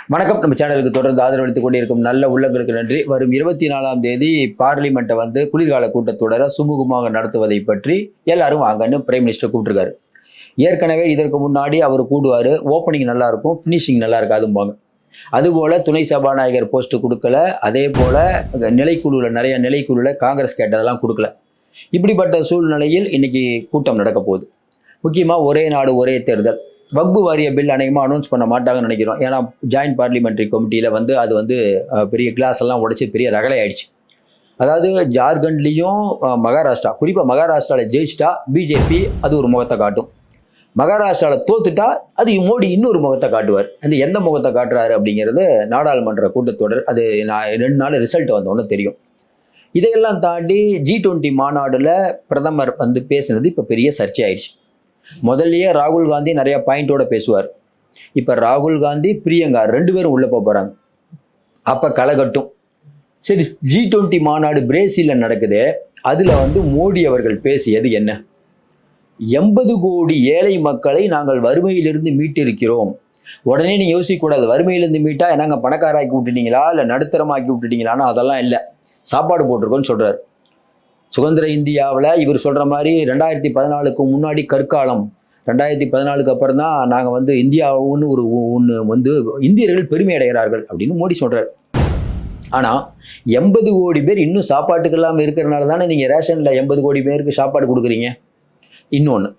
வணக்கம். நம்ம சேனலுக்கு தொடர்ந்து ஆதரவளித்துக் கொண்டிருக்கும் நல்ல உள்ளங்களுக்கு நன்றி. வரும் 24ஆம் தேதி பார்லிமெண்ட்டை வந்து குளிர்கால கூட்டத்தொடரை சுமூகமாக நடத்துவதை பற்றி எல்லாரும் வாங்கன்னு பிரைம் மினிஸ்டர் கூப்பிட்டுருக்காரு. ஏற்கனவே இதற்கு முன்னாடி அவர் கூடுவார், ஓப்பனிங் நல்லா இருக்கும், ஃபினிஷிங் நல்லா இருக்காதும்பாங்க. அதுபோல் துணை சபாநாயகர் போஸ்ட்டு கொடுக்கல, அதே போல் நிலைக்குழுவில் நிறைய நிலைக்குழுவில் காங்கிரஸ் கேட்டதெல்லாம் கொடுக்கல. இப்படிப்பட்ட சூழ்நிலையில் இன்னைக்கு கூட்டம் நடக்க போகுது. முக்கியமாக ஒரே நாடு ஒரே தேர்தல் வக்பு வாரிய பில் அநேகமாக அனௌன்ஸ் பண்ண மாட்டாங்கன்னு நினைக்கிறோம். ஏன்னா ஜாயின்ட் பார்லிமெண்ட்ரி கமிட்டியில் வந்து அது வந்து பெரிய கிளாஸ் எல்லாம் உடைச்சி பெரிய ரகலை ஆயிடுச்சு. அதாவது ஜார்க்கண்ட்லேயும் மகாராஷ்டிரா, குறிப்பாக மகாராஷ்டிராவில் ஜெயிச்சிட்டா பிஜேபி அது ஒரு முகத்தை காட்டும், மகாராஷ்டிராவில் தோத்துட்டா அது மோடி இன்னொரு முகத்தை காட்டுவார். அந்த எந்த முகத்தை காட்டுறாரு அப்படிங்கிறது நாடாளுமன்ற கூட்டத்தொடர் அது 2 நாள் ரிசல்ட் வந்தோன்னு தெரியும். இதையெல்லாம் தாண்டி G20 மாநாடில் பிரதமர் வந்து பேசுனது இப்போ பெரிய சர்ச்சை ஆயிடுச்சு. முதல்லயே ராகுல் காந்தி நிறைய பாயிண்டோட பேசுவார். இப்போ ராகுல் காந்தி பிரியங்கா 2 பேரும் உள்ளே போகிறாங்க. அப்போ களைகட்டும். சரி, G20 மாநாடு பிரேசிலில் நடக்குது. அதில் வந்து மோடி அவர்கள் பேசியது என்ன? 80 கோடி ஏழை மக்களை நாங்கள் வறுமையிலிருந்து மீட்டிருக்கிறோம். உடனே நீங்கள் யோசிக்கக்கூடாது, வறுமையிலிருந்து மீட்டா என்னங்க பணக்காராக்கி விட்டுட்டீங்களா இல்லை நடுத்தரமாக்கி விட்டுட்டீங்களான்னு. அதெல்லாம் இல்லை, சாப்பாடு போட்டிருக்கோன்னு சொல்கிறார். சுதந்திர இந்தியாவில் இவர் சொல்கிற மாதிரி 2014க்கு முன்னாடி கற்காலம், 2014க்கு அப்புறம் தான் நாங்கள் வந்து இந்தியாவுன்னு ஒன்று வந்து இந்தியர்கள் பெருமை அடைகிறார்கள் அப்படின்னு மோடி சொல்கிறார். ஆனால் 80 கோடி பேர் இன்னும் சாப்பாட்டுக்கு இல்லாமல் இருக்கிறனால தானே நீங்கள் ரேஷனில் 80 கோடி பேருக்கு சாப்பாடு கொடுக்குறீங்க. இன்னொன்று,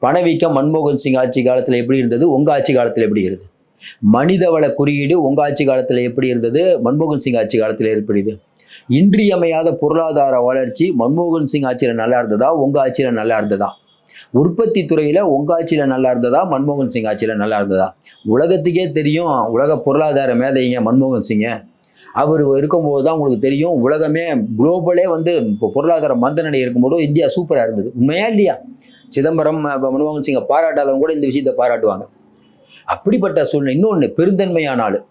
பணவீக்கம் மன்மோகன் சிங் ஆட்சி காலத்தில் எப்படி இருந்தது, உங்கள் ஆட்சி காலத்தில் எப்படி இருந்தது? மனிதவள குறியீடு உங்கள் ஆட்சி காலத்தில் எப்படி இருந்தது, மன்மோகன் சிங் ஆட்சி காலத்தில் எப்படி இருந்தது? இன்றியமையாத பொருளாதார வளர்ச்சி மன்மோகன் சிங் ஆட்சியில் நல்லா இருந்ததா, உங்கள் ஆட்சியில் நல்லா இருந்ததா? உற்பத்தி துறையில் உங்கள் ஆட்சியில் நல்லா இருந்ததா, மன்மோகன் சிங் ஆட்சியில் நல்லா இருந்ததா? உலகத்துக்கே தெரியும், உலக பொருளாதார மேதைங்க மன்மோகன் சிங்க. அவர் இருக்கும்போது தான் உங்களுக்கு தெரியும், உலகமே குளோபலே வந்து இப்போ பொருளாதார மந்தநிலை இருக்கும்போது இந்தியா சூப்பராக இருந்தது. உண்மையா இல்லையா? சிதம்பரம் மன்மோகன் சிங்கை பாராட்டாதவங்க கூட இந்த விஷயத்தை பாராட்டுவாங்க. அப்படிப்பட்ட சூழ்நிலை. இன்னொன்று, பெருந்தன்மையான ஆள்.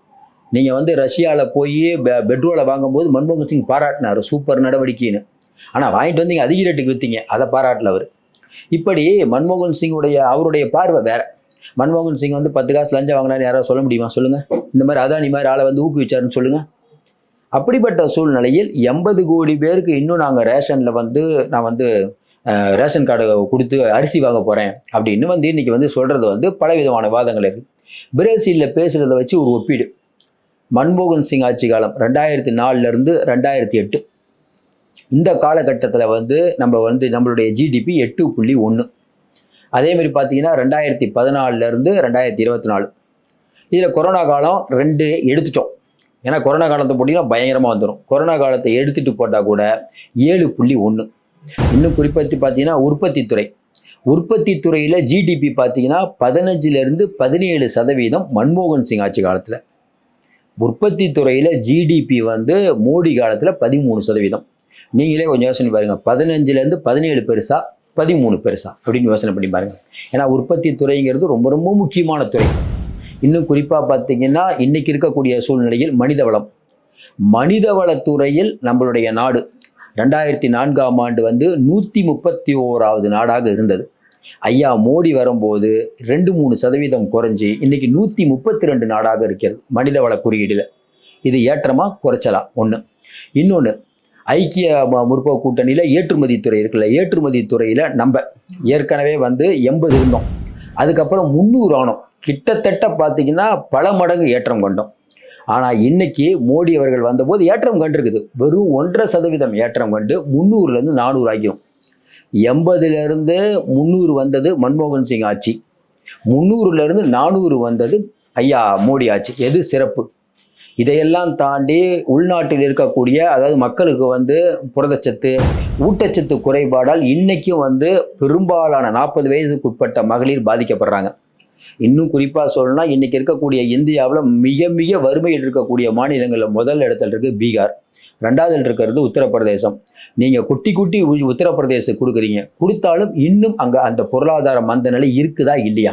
நீங்கள் வந்து ரஷ்யாவில் போய் பெட்ரோலை வாங்கும்போது மன்மோகன் சிங் பாராட்டினார், சூப்பர் நடவடிக்கைன்னு. ஆனால் வாங்கிட்டு வந்து இங்கே அதிக ரேட்டுக்கு விற்றீங்க, அதை பாராட்டல அவர். இப்படி மன்மோகன் சிங்குடைய அவருடைய பார்வை வேற. மன்மோகன் சிங் வந்து 10 காசு லஞ்சம் வாங்கினாரு யாராவது சொல்ல முடியுமா? சொல்லுங்கள். இந்த மாதிரி அதானி மாதிரி ஆளை வந்து ஊக்குவிச்சாருன்னு சொல்லுங்கள். அப்படிப்பட்ட சூழ்நிலையில் 80 கோடி பேருக்கு இன்னும் நாங்கள் ரேஷனில் வந்து நான் வந்து ரேஷன் கார்டு கொடுத்து அரிசி வாங்க போகிறேன் அப்படின்னு வந்து இன்றைக்கி வந்து சொல்கிறது வந்து பலவிதமான வாதங்கள் இருக்குது. பிரேசிலில் பேசுகிறத வச்சு ஒரு ஒப்பீடு. மன்மோகன் சிங் ஆட்சி காலம் 2004 2008 இந்த காலகட்டத்தில் வந்து நம்ம வந்து நம்மளுடைய ஜிடிபி 8.1. அதேமாதிரி பார்த்தீங்கன்னா 2014 2024 இதில் கொரோனா காலம் 2 எடுத்துட்டோம். ஏன்னா கொரோனா காலத்தை போட்டிங்கன்னா பயங்கரமாக வந்துடும். கொரோனா காலத்தை எடுத்துகிட்டு போட்டால் கூட 7.1. இன்னும் குறிப்பிட்டு பார்த்தீங்கன்னா உற்பத்தி துறையில் ஜிடிபி பார்த்தீங்கன்னா 15 17% மன்மோகன் சிங் ஆட்சி காலத்தில். உற்பத்தி துறையில் ஜிடிபி வந்து மோடி காலத்தில் 13%. நீங்களே கொஞ்சம் யோசனை பாருங்கள், 15 17 பெருசா 13 பெருசா அப்படின்னு யோசனை பண்ணி பாருங்கள். ஏன்னா உற்பத்தி துறைங்கிறது ரொம்ப ரொம்ப முக்கியமான துறை. இன்னும் குறிப்பாக பார்த்தீங்கன்னா இன்றைக்கி இருக்கக்கூடிய சூழ்நிலையில் மனிதவளத்துறையில் நம்மளுடைய நாடு 2004ஆம் ஆண்டு வந்து 131வது நாடாக இருந்தது. ஐயா மோடி வரும்போது 2-3% குறைஞ்சி இன்னைக்கு 132 நாடாக இருக்கிறது மனிதவள குறியீடில். இது ஏற்றமா குறைச்சலா? ஒன்று. இன்னொன்று, ஐக்கிய முற்போக்கு கூட்டணியில் ஏற்றுமதி துறை இருக்குல்ல, ஏற்றுமதி துறையில் நம்ம ஏற்கனவே வந்து 80 இருந்தோம், அதுக்கப்புறம் 300 ஆனோம். கிட்டத்தட்ட பார்த்தீங்கன்னா பல மடங்கு ஏற்றம் கண்டோம். ஆனால் இன்னைக்கு மோடி அவர்கள் வந்தபோது ஏற்றம் கண்டிருக்குது, வெறும் 1.5% ஏற்றம் கண்டு 300லேருந்து 400 ஆகிரும். 80லேருந்து 300 வந்தது மன்மோகன் சிங் ஆட்சி, 300லேருந்து 400 வந்தது ஐயா மோடி ஆட்சி. எது சிறப்பு? இதையெல்லாம் தாண்டி உள்நாட்டில் இருக்கக்கூடிய, அதாவது மக்களுக்கு வந்து புரதச்சத்து ஊட்டச்சத்து குறைபாடால் இன்னைக்கும் வந்து பெரும்பாலான 40 வயசுக்கு உட்பட்ட மகளிர் பாதிக்கப்படுறாங்க. இன்னும் குறிப்பாக சொல்லணும்னா இன்றைக்கி இருக்கக்கூடிய இந்தியாவில் மிக மிக வறுமையில் இருக்கக்கூடிய மாநிலங்களில் முதல் இடத்துல இருக்குது பீகார், 2வது இருக்கிறது உத்தரப்பிரதேசம். நீங்கள் குட்டி உத்தரப்பிரதேசம் கொடுத்தாலும் இன்னும் அங்கே அந்த பொருளாதார மந்த நிலை இருக்குதா இல்லையா?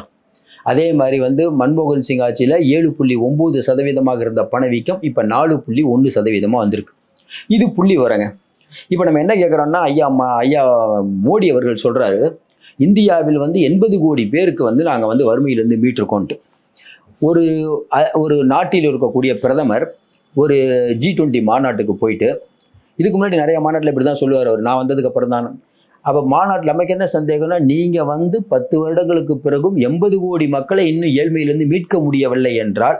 அதே மாதிரி வந்து மன்மோகன் சிங் ஆட்சியில் 7.9% இருந்த பணவீக்கம் இப்போ 4.1% வந்திருக்கு. இது புள்ளி வரங்க. இப்போ நம்ம என்ன கேட்குறோம்னா, ஐயா மோடி அவர்கள் சொல்கிறாரு, இந்தியாவில் வந்து 80 கோடி பேருக்கு வந்து நாங்கள் வந்து வறுமையிலேருந்து மீட்டிருக்கோன்ட்டு. ஒரு நாட்டில் இருக்கக்கூடிய பிரதமர் ஒரு G20 மாநாட்டுக்கு போயிட்டு, இதுக்கு முன்னாடி நிறைய மாநாட்டில் இப்படி தான் சொல்லுவார் அவர், நான் வந்ததுக்கு அப்புறம் தான். அப்போ மாநாட்டில் நமக்கு என்ன சந்தேகம்னா, நீங்கள் வந்து 10 வருடங்களுக்கு பிறகும் 80 கோடி மக்களை இன்னும் ஏழ்மையிலிருந்து மீட்க முடியவில்லை என்றால்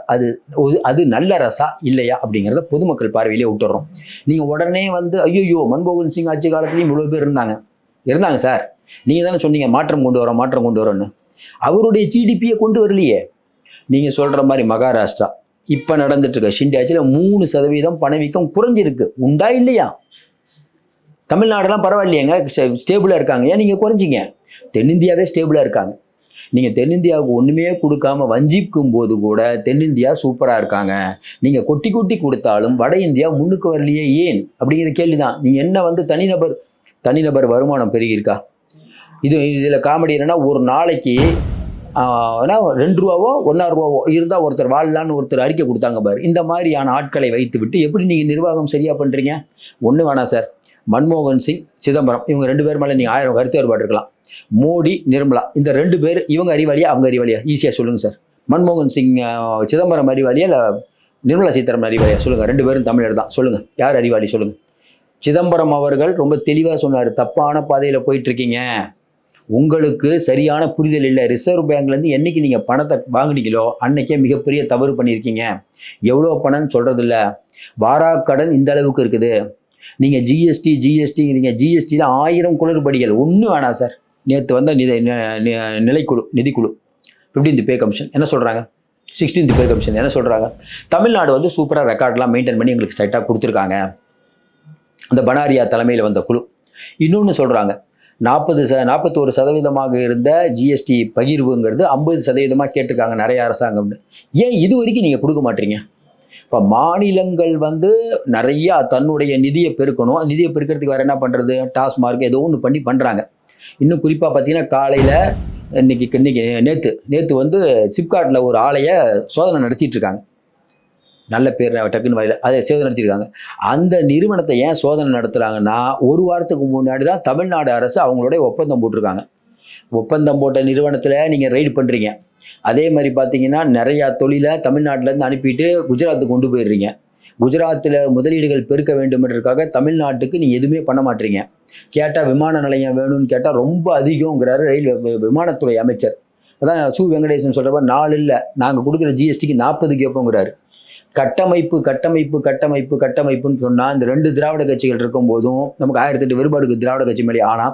அது நல்ல அரசா இல்லையா அப்படிங்கிறத பொதுமக்கள் பார்வையிலே விட்டுறோம். நீங்கள் உடனே வந்து ஐயோ மன்மோகன் சிங் ஆட்சி காலத்துலேயும் இவ்வளோ பேர் இருந்தாங்க சார், நீங்கள் தானே சொன்னீங்க மாற்றம் கொண்டு வரோன்னு. அவருடைய ஜிடிபியை கொண்டு வரலையே. நீங்கள் சொல்கிற மாதிரி மகாராஷ்டிரா இப்போ நடந்துட்டு இருக்க ஷிண்டே ஆட்சியில் 3% பணவீக்கம் குறைஞ்சிருக்கு. உண்டா இல்லையா? தமிழ்நாடுலாம் பரவாயில்லையேங்க, ஸ்டேபிளாக இருக்காங்க. ஏன் நீங்கள் குறைஞ்சிங்க? தென்னிந்தியாவே ஸ்டேபிளாக இருக்காங்க. நீங்கள் தென்னிந்தியாவுக்கு ஒன்றுமே கொடுக்காம வஞ்சிக்கும் போது கூட தென்னிந்தியா சூப்பராக இருக்காங்க. நீங்கள் கொட்டி கொடுத்தாலும் வட இந்தியா முன்னுக்கு வரலையே ஏன் அப்படிங்கிற கேள்வி தான். நீங்கள் என்ன வந்து தனிநபர் வருமானம் பெருகியிருக்கா? இதில் காமெடி என்னன்னா, ஒரு நாளைக்கு 2 ரூபாவோ 1 ரூபாவோ இருந்தால் ஒருத்தர் வாழலான்னு ஒருத்தர் அறிக்கை கொடுத்தாங்க பாரு. இந்த மாதிரியான ஆட்களை வைத்து விட்டு எப்படி நீங்கள் நிர்வாகம் சரியாக பண்ணுறீங்க? ஒன்று வேணாம் சார், மன்மோகன் சிங், சிதம்பரம் இவங்க 2 பேர் மேலே நீங்கள் 1000 கருத்து வேறுபாடு இருக்கலாம். மோடி, நிர்மலா இந்த 2 பேர் இவங்க அறிவாளியா அவங்க அறிவாளியா? ஈஸியாக சொல்லுங்கள் சார். மன்மோகன் சிங் சிதம்பரம் அறிவாளியா இல்லை நிர்மலா சீதாராமன் அறிவாளியா? சொல்லுங்கள். 2 பேரும் தமிழர் தான். சொல்லுங்கள், யார் அறிவாளி சொல்லுங்கள். சிதம்பரம் அவர்கள் ரொம்ப தெளிவாக சொன்னார், தப்பான பாதையில் போயிட்டுருக்கீங்க, உங்களுக்கு சரியான புரிதல் இல்லை. ரிசர்வ் பேங்க்லேருந்து என்னைக்கு நீங்கள் பணத்தை வாங்கினீங்களோ அன்னைக்கே மிகப்பெரிய தவறு பண்ணியிருக்கீங்க. எவ்வளோ பணம்னு சொல்கிறது இல்லை, வாராக்கடன் இந்த அளவுக்கு இருக்குது. நீங்கள் ஜிஎஸ்டிங்கிறீங்க, ஜிஎஸ்டியில் 1000 குளறுபடிகள். ஒன்றும் வேணாம் சார். நேற்று வந்த நிதிக்குழு 15th பே கமிஷன் என்ன சொல்கிறாங்க, 16th பே கமிஷன் என்ன சொல்கிறாங்க, தமிழ்நாடு வந்து சூப்பராக ரெக்கார்ட்லாம் மெயின்டைன் பண்ணி எங்களுக்கு சைட்டாக கொடுத்துருக்காங்க. அந்த பனாரியா தலைமையில் வந்த குழு இன்னொன்று சொல்கிறாங்க, 41% இருந்த ஜிஎஸ்டி பகிர்வுங்கிறது 50% கேட்டிருக்காங்க நிறைய அரசாங்கம்னு. ஏன் இது வரைக்கும் நீங்கள் கொடுக்க மாட்டீங்க? இப்போ மாநிலங்கள் வந்து நிறையா தன்னுடைய நிதியை பெருக்கணும். நிதியை பெருக்கிறதுக்கு வேறு என்ன பண்ணுறது? டாஸ்மார்க் ஏதோ ஒன்று பண்ணுறாங்க. இன்னும் குறிப்பாக பார்த்தீங்கன்னா காலையில் நேற்று வந்து சிப்காட்டில் ஒரு ஆலையை சோதனை நடத்திட்டு இருக்காங்க. நல்ல பேர் டக்குன்னு வரையில் அதை சோதனை நடத்தியிருக்காங்க. அந்த நிறுவனத்தை ஏன் சோதனை நடத்துகிறாங்கன்னா, ஒரு வாரத்துக்கு முன்னாடி தான் தமிழ்நாடு அரசு அவங்களுடைய ஒப்பந்தம் போட்டிருக்காங்க. ஒப்பந்தம் போட்ட நிறுவனத்தில் நீங்கள் ரைடு பண்ணுறீங்க. அதே மாதிரி பார்த்தீங்கன்னா நிறையா தொழிலை தமிழ்நாட்டிலேருந்து அனுப்பிட்டு குஜராத்துக்கு கொண்டு போயிடுறீங்க. குஜராத்தில் முதலீடுகள் பெருக்க வேண்டும்ன்றதுக்காக தமிழ்நாட்டுக்கு நீங்கள் எதுவுமே பண்ண மாட்டீங்க. கேட்டால் விமான நிலையம் வேணும்னு கேட்டால் ரொம்ப அதிகங்கிறாரு விமானத்துறை அமைச்சர். அதான் சு வெங்கடேசன் சொல்கிறப்ப 4 இல்லை, நாங்கள் கொடுக்குற ஜிஎஸ்டிக்கு 40 கேட்போங்கிறாரு. கட்டமைப்புன்னு சொன்னால் இந்த 2 திராவிட கட்சிகள் இருக்கும் போதும் நமக்கு 1008 வேறுபாடுக்கு திராவிட கட்சி மேலே. ஆனால்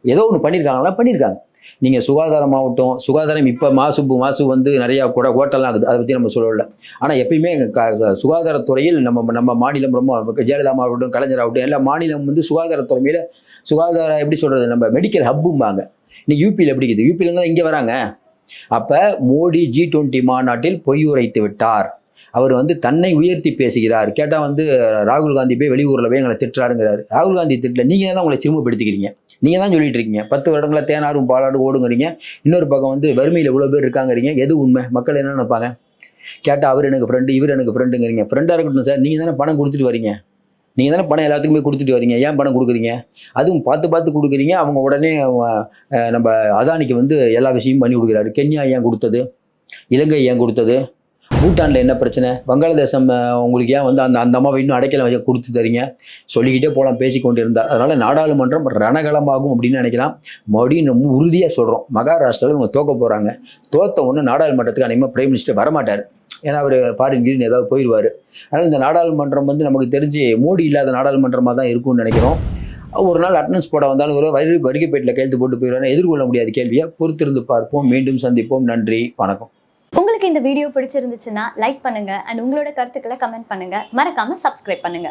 ஏதோ ஒன்று பண்ணியிருக்காங்க. நீங்கள் சுகாதாரமாகட்டும், சுகாதாரம் இப்போ மாசு வந்து நிறையா ஹோட்டல்லாம் ஆகுது, அதை பற்றி நம்ம சொல்லலை. ஆனால் எப்பயுமே சுகாதாரத்துறையில் நம்ம மாநிலம் ரொம்ப, ஜெயலலிதா ஆகட்டும் கலைஞர் ஆகட்டும் எல்லா மாநிலம் வந்து சுகாதாரத்துறைமையில் சுகாதாரம் எப்படி சொல்கிறது, நம்ம மெடிக்கல் ஹப்பும்பாங்க. இன்னைக்கு யூபியில் எப்படி இருக்குது? யூபியிலேருந்து இங்கே வராங்க. அப்போ மோடி G20 மாநாட்டில் பொய் உரைத்து விட்டார். அவர் வந்து தன்னை உயர்த்தி பேசுகிறார். கேட்டால் வந்து ராகுல் காந்தி போய் வெளியூரில் போய் எங்களை திட்டுறாருங்கிறாரு. ராகுல் காந்தி திட்டல, நீங்கள் தான் உங்களை சிறுமப்படுத்திக்கிறீங்க. நீங்கள் தான் சொல்லிட்டு இருக்கீங்க 10 வருடங்களில் தேனாரும் பாலாடும் ஓடுங்கிறீங்க. இன்னொரு பக்கம் வந்து வறுமையில் இவ்வளோ பேர் இருக்காங்கிறீங்க. எது உண்மை? மக்கள் என்ன நினைப்பாங்க? கேட்டால் அவர் எனக்கு ஃப்ரெண்டு, இவர் எனக்கு ஃப்ரெண்டுங்கிறீங்க. ஃப்ரெண்டாக இருக்கட்டும் சார், நீங்கள் தானே பணம் கொடுத்துட்டு வரீங்க. நீங்கள் தானே பணம் எல்லாத்துக்குமே கொடுத்துட்டு வரீங்க. ஏன் பணம் கொடுக்குறீங்க? அதுவும் பார்த்து கொடுக்குறீங்க. அவங்க உடனே நம்ம அதானிக்கு வந்து எல்லா விஷயமும் பண்ணி கொடுக்குறாரு. கென்யா ஏன் கொடுத்தது? இலங்கை ஏன் கொடுத்தது? பூட்டானில் என்ன பிரச்சனை? வங்காளதேசம் உங்களுக்கு ஏன் வந்து அந்த அம்மாவை இன்னும் அடைக்கலம் கொடுத்து தரீங்க? சொல்லிக்கிட்டே போகலாம், பேசிக்கொண்டு இருந்தார். அதனால் நாடாளுமன்றம் ரணகலமாகும் அப்படின்னு நினைக்கலாம். மறுபடியும் நம்ம உறுதியாக சொல்கிறோம், மகாராஷ்டிராவில் இவங்க தோக்க போகிறாங்க. தோத்த ஒன்று நாடாளுமன்றத்துக்கு அனைவரும் பிரைம் மினிஸ்டர் வரமாட்டார். ஏன்னா அவர் ஃபாரின் கீழ் ஏதாவது போயிடுவார். அதனால் இந்த நாடாளுமன்றம் வந்து நமக்கு தெரிஞ்சு மோடி இல்லாத நாடாளுமன்றமாக தான் இருக்கும்னு நினைக்கிறோம். ஒரு நாள் அட்டனன்ஸ் போட வந்தாலும் ஒரு வருகைப்பேட்டில் கையெழுத்து போட்டு போயிடுவாங்க. எதிர்கொள்ள முடியாத கேள்வியை பொறுத்திருந்து பார்ப்போம். மீண்டும் சந்திப்போம். நன்றி, வணக்கம். உங்களுக்கு இந்த வீடியோ பிடிச்சிருந்துச்சுன்னா லைக் பண்ணுங்க அண்ட் உங்களோட கருத்துக்களை கமெண்ட் பண்ணுங்க. மறக்காம சப்ஸ்கிரைப் பண்ணுங்க.